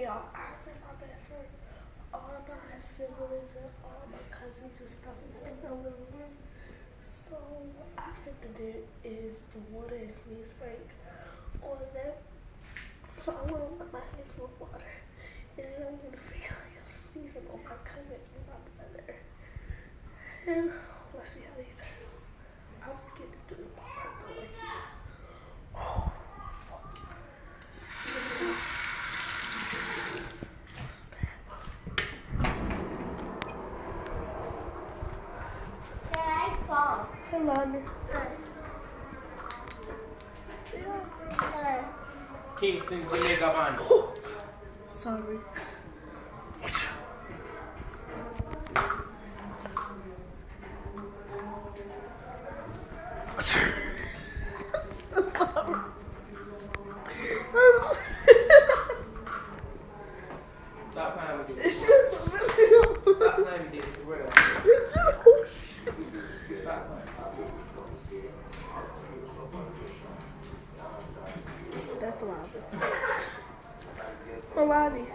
y'all, I'm in my bedroom. All my siblings and all my cousins and stuff is in the living room. So what I think to do is the water and sneeze break on them. So I want to wet my hands with water. And then I'm going to figure out I'm sneezing on my cousin and my brother. And let's see how they turn. I'm scared to do my brother like he was. Oh, hey, Lonnie. Kingston, Jamaica band. Sorry. Stop playing with you. It's just really Stop playing with you. For real. Stop playing. That's what I was saying. Melanie.